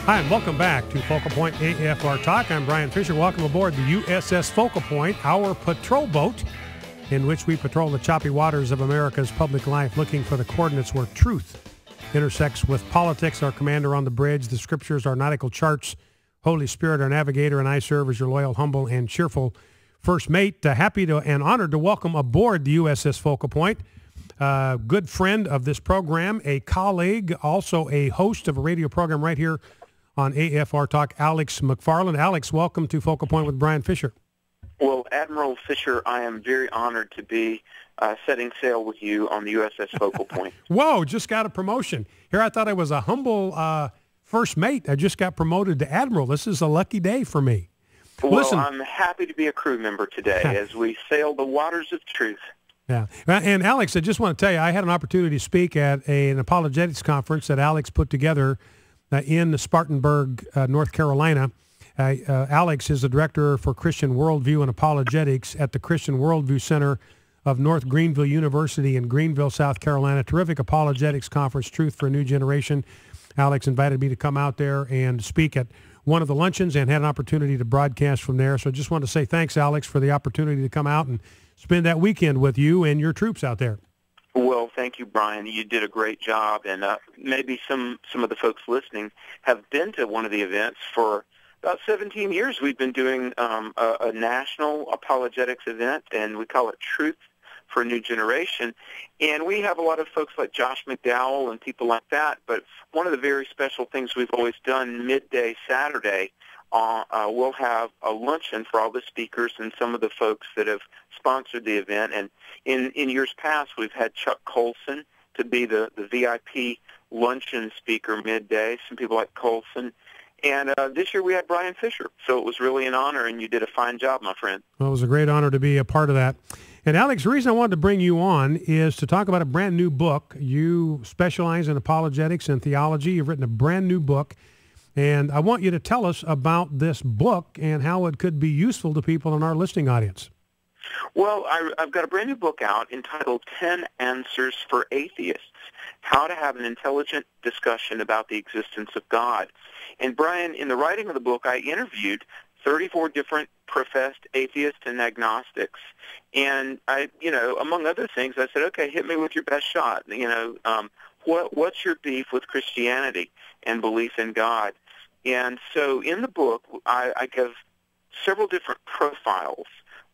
Hi, and welcome back to Focal Point AFR Talk. I'm Brian Fisher. Welcome aboard the USS Focal Point, our patrol boat, in which we patrol the choppy waters of America's public life, looking for the coordinates where truth intersects with politics. Our commander on the bridge, the scriptures, our nautical charts, Holy Spirit, our navigator, and I serve as your loyal, humble, and cheerful first mate. Happy to and honored to welcome aboard the USS Focal Point, good friend of this program, a colleague, also a host of a radio program right here on AFR Talk, Alex McFarland. Alex, welcome to Focal Point with Brian Fisher. Well, Admiral Fisher, I am very honored to be setting sail with you on the USS Focal Point. Whoa, just got a promotion. Here I thought I was a humble first mate. I just got promoted to Admiral. This is a lucky day for me. Well, listen, I'm happy to be a crew member today as we sail the waters of truth. Yeah. And Alex, I just want to tell you, I had an opportunity to speak at an apologetics conference that Alex put together in Spartanburg, North Carolina. Alex is the director for Christian Worldview and Apologetics at the Christian Worldview Center of North Greenville University in Greenville, South Carolina. Terrific apologetics conference, Truth for a New Generation. Alex invited me to come out there and speak at one of the luncheons and had an opportunity to broadcast from there. So I just want to say thanks, Alex, for the opportunity to come out and spend that weekend with you and your troops out there. Well, thank you, Brian. You did a great job, and maybe some of the folks listening have been to one of the events. For about 17 years, we've been doing a national apologetics event, and we call it Truth for a New Generation. And we have a lot of folks like Josh McDowell and people like that, but one of the very special things we've always done midday Saturday, we'll have a luncheon for all the speakers and some of the folks that have sponsored the event. And in years past, we've had Chuck Colson to be the VIP luncheon speaker midday, some people like Colson. And this year we had Brian Fisher. So it was really an honor, and you did a fine job, my friend. Well, it was a great honor to be a part of that. And Alex, the reason I wanted to bring you on is to talk about a brand new book. You specialize in apologetics and theology. You've written a brand new book. And I want you to tell us about this book and how it could be useful to people in our listening audience. Well, I've got a brand new book out entitled 10 Answers for Atheists, How to Have an Intelligent Discussion About the Existence of God. And Brian, in the writing of the book, I interviewed 34 different professed atheists and agnostics. And I, among other things, I said, okay, hit me with your best shot. What's your beef with Christianity and belief in God? And so in the book, I give several different profiles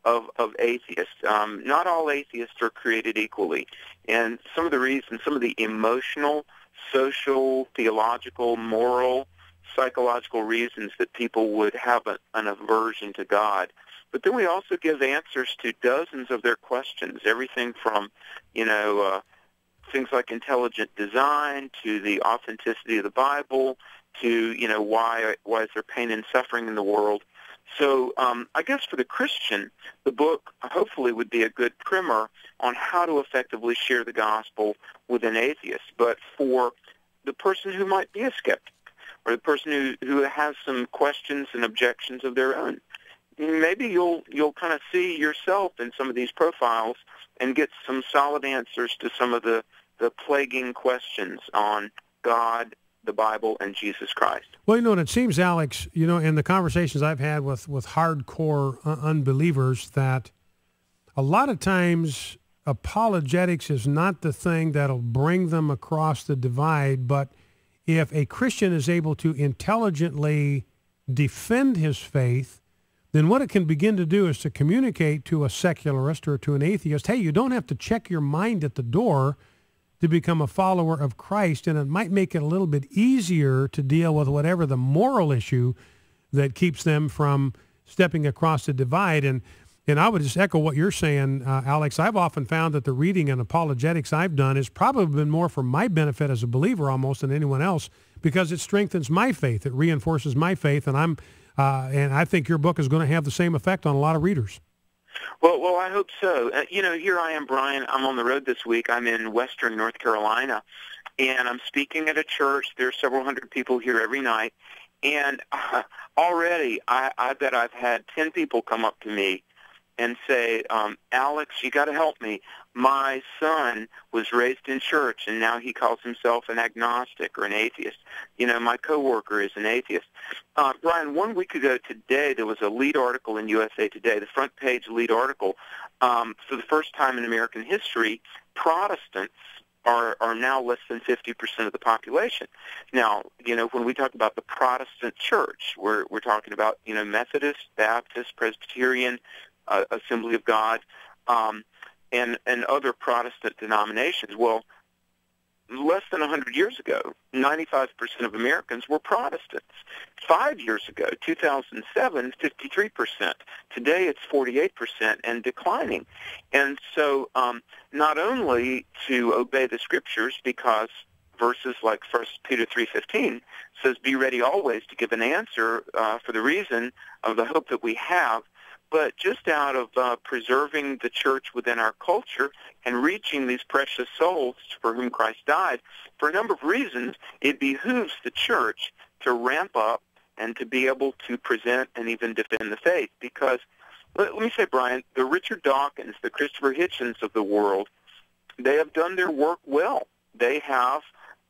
of atheists. Not all atheists are created equally. And some of the reasons, some of the emotional, social, theological, moral, psychological reasons that people would have an aversion to God. But then we also give answers to dozens of their questions, everything from, things like intelligent design to the authenticity of the Bible to, why is there pain and suffering in the world. So I guess for the Christian, the book hopefully would be a good primer on how to effectively share the gospel with an atheist. But for the person who might be a skeptic or the person who has some questions and objections of their own, maybe you'll kind of see yourself in some of these profiles and get some solid answers to some of the plaguing questions on God, the Bible, and Jesus Christ. Well, and it seems, Alex, in the conversations I've had with hardcore unbelievers, that a lot of times apologetics is not the thing that'll bring them across the divide, but if a Christian is able to intelligently defend his faith, then what it can begin to do is to communicate to a secularist or to an atheist, hey, you don't have to check your mind at the door to become a follower of Christ, and it might make it a little bit easier to deal with whatever the moral issue that keeps them from stepping across the divide. And I would just echo what you're saying, Alex. I've often found that the reading and apologetics I've done has probably been more for my benefit as a believer almost than anyone else, because it strengthens my faith. It reinforces my faith, and I think your book is going to have the same effect on a lot of readers. Well, I hope so. Here I am, Brian. I'm on the road this week. I'm in western North Carolina, and I'm speaking at a church. There are several hundred people here every night, and already I bet I've had 10 people come up to me and say, Alex, you got to help me. My son was raised in church, and now he calls himself an agnostic or an atheist. My coworker is an atheist. Brian, 1 week ago today, there was a lead article in USA Today, the front page lead article. For the first time in American history, Protestants are now less than 50% of the population. Now, when we talk about the Protestant church, we're talking about, Methodist, Baptist, Presbyterian, Assembly of God, and other Protestant denominations. Well, less than 100 years ago, 95% of Americans were Protestants. 5 years ago, 2007, 53%. Today it's 48% and declining. And so not only to obey the Scriptures, because verses like 1 Peter 3:15 says, be ready always to give an answer for the reason of the hope that we have, but just out of preserving the church within our culture and reaching these precious souls for whom Christ died, for a number of reasons, it behooves the church to ramp up and to be able to present and even defend the faith. Because, let me say, Brian, the Richard Dawkins, the Christopher Hitchens of the world, they have done their work well. They have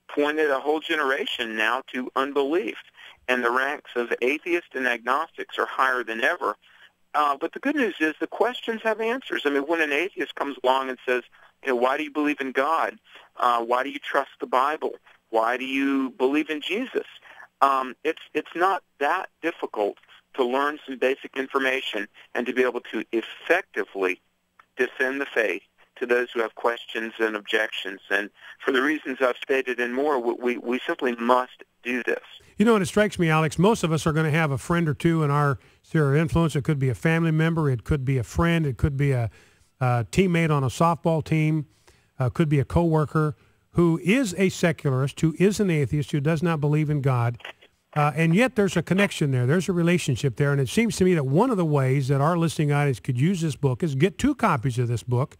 pointed a whole generation now to unbelief, and the ranks of atheists and agnostics are higher than ever. But the good news is the questions have answers. I mean, when an atheist comes along and says, why do you believe in God? Why do you trust the Bible? Why do you believe in Jesus? It's not that difficult to learn some basic information and to be able to effectively defend the faith to those who have questions and objections. And for the reasons I've stated and more, we simply must do this. And it strikes me, Alex, most of us are going to have a friend or two in our sphere of influence. It could be a family member. It could be a friend. It could be a teammate on a softball team. Could be a coworker who is a secularist, who is an atheist, who does not believe in God. And yet there's a connection there. There's a relationship there. And it seems to me that one of the ways that our listening audience could use this book is get 2 copies of this book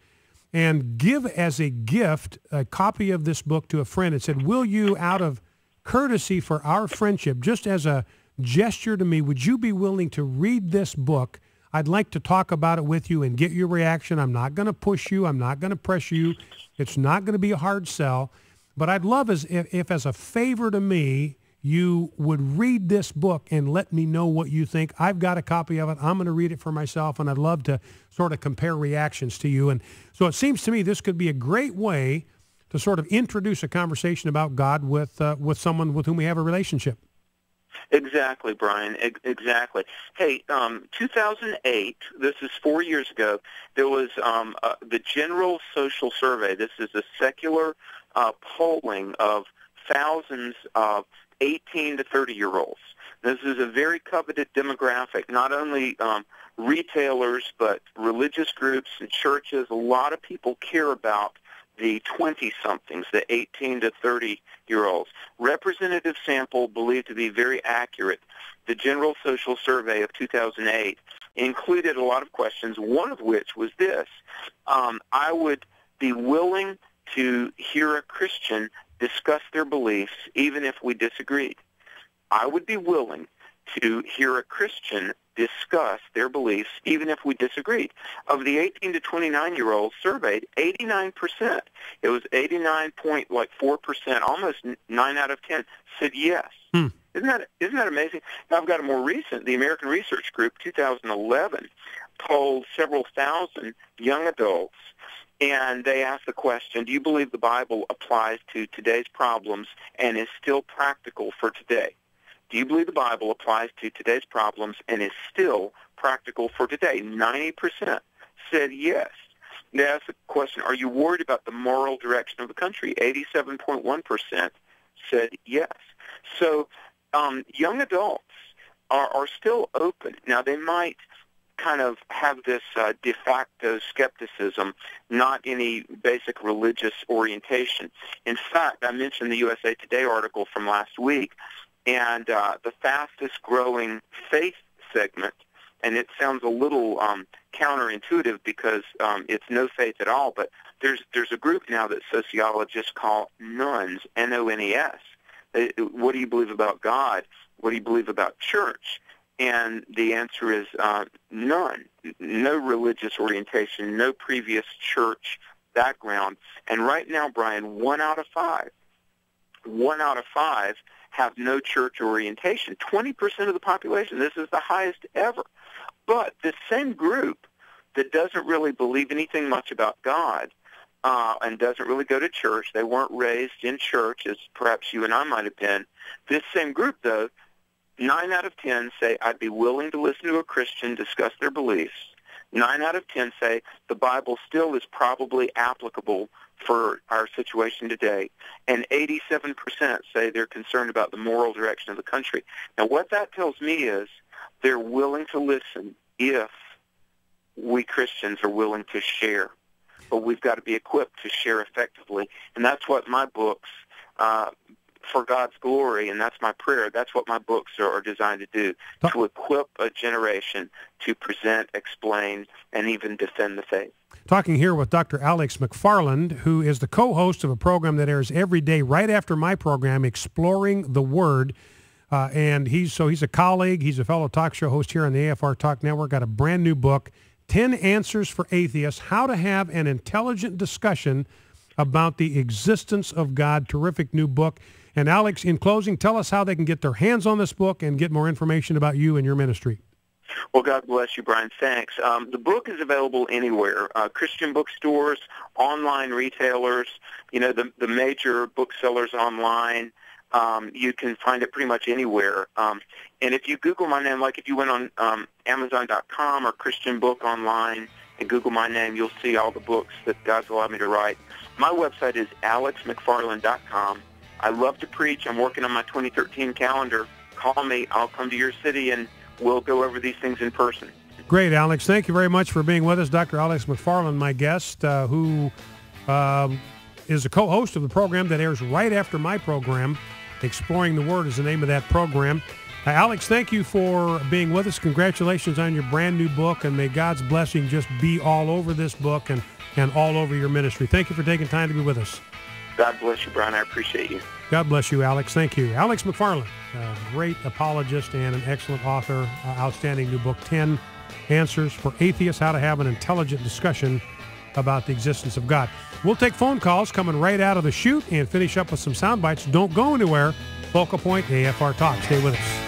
and give as a gift a copy of this book to a friend and said, will you, out of courtesy for our friendship, just as a gesture to me, would you be willing to read this book? I'd like to talk about it with you and get your reaction. I'm not going to push you. I'm not going to press you. It's not going to be a hard sell. But I'd love if as a favor to me, you would read this book and let me know what you think. I've got a copy of it. I'm going to read it for myself, and I'd love to sort of compare reactions to you. And so it seems to me this could be a great way to sort of introduce a conversation about God with someone with whom we have a relationship. Exactly, Brian. Exactly. Hey, 2008, this is 4 years ago, there was the General Social Survey. This is a secular polling of thousands of 18 to 30-year-olds. This is a very coveted demographic, not only retailers, but religious groups and churches. A lot of people care about the 20-somethings, the 18 to 30-year-olds. Representative sample believed to be very accurate. The General Social Survey of 2008 included a lot of questions, one of which was this: I would be willing to hear a Christian discuss their beliefs even if we disagreed. I would be willing to hear a Christian discuss their beliefs even if we disagreed. Of the 18 to 29-year-olds surveyed, 89%, it was 89.4%, almost 9 out of 10, said yes. Isn't that amazing? Now, I've got a more recent, the American Research Group, 2011, polled several thousand young adults, and they asked the question, do you believe the Bible applies to today's problems and is still practical for today? Do you believe the Bible applies to today's problems and is still practical for today? 90% said yes. They asked the question, are you worried about the moral direction of the country? 87.1% said yes. So young adults are still open. Now, they might kind of have this de facto skepticism, not any basic religious orientation. In fact, I mentioned the USA Today article from last week, and the fastest growing faith segment, and it sounds a little counterintuitive because it's no faith at all, but there's a group now that sociologists call nones, N-O-N-E-S. What do you believe about God? What do you believe about church? And the answer is none. No religious orientation, no previous church background. And right now, Brian, 1 out of 5 have no church orientation. 20% of the population. This is the highest ever. But this same group that doesn't really believe anything much about God and doesn't really go to church, they weren't raised in church as perhaps you and I might have been. This same group, though, 9 out of 10 say, I'd be willing to listen to a Christian discuss their beliefs. 9 out of 10 say the Bible still is probably applicable for our situation today. And 87% say they're concerned about the moral direction of the country. Now, what that tells me is they're willing to listen if we Christians are willing to share. But we've got to be equipped to share effectively. And that's what my books, for God's glory, and that's my prayer, that's what my books are designed to do, to equip a generation to present, explain, and even defend the faith. Talking here with Dr. Alex McFarland, who is the co-host of a program that airs every day right after my program, Exploring the Word. And he's a colleague. He's a fellow talk show host here on the AFR Talk Network. Got a brand new book, 10 Answers for Atheists, How to Have an Intelligent Discussion About the Existence of God. Terrific new book. And Alex, in closing, tell us how they can get their hands on this book and get more information about you and your ministry. Well, God bless you, Brian. Thanks. The book is available anywhere, Christian bookstores, online retailers, the major booksellers online. You can find it pretty much anywhere. And if you Google my name, like if you went on Amazon.com or Christian Book Online and Google my name, you'll see all the books that God's allowed me to write. My website is alexmcfarland.com. I love to preach. I'm working on my 2013 calendar. Call me. I'll come to your city, and we'll go over these things in person. Great, Alex. Thank you very much for being with us. Dr. Alex McFarland, my guest, who is a co-host of the program that airs right after my program. Exploring the Word is the name of that program. Alex, thank you for being with us. Congratulations on your brand new book, and may God's blessing just be all over this book and all over your ministry. Thank you for taking time to be with us. God bless you, Brian. I appreciate you. God bless you, Alex. Thank you. Alex McFarland, a great apologist and an excellent author. Outstanding new book, 10 Answers for Atheists, How to Have an Intelligent Discussion About the Existence of God. We'll take phone calls coming right out of the chute and finish up with some sound bites. Don't go anywhere. Focal Point, AFR Talk. Stay with us.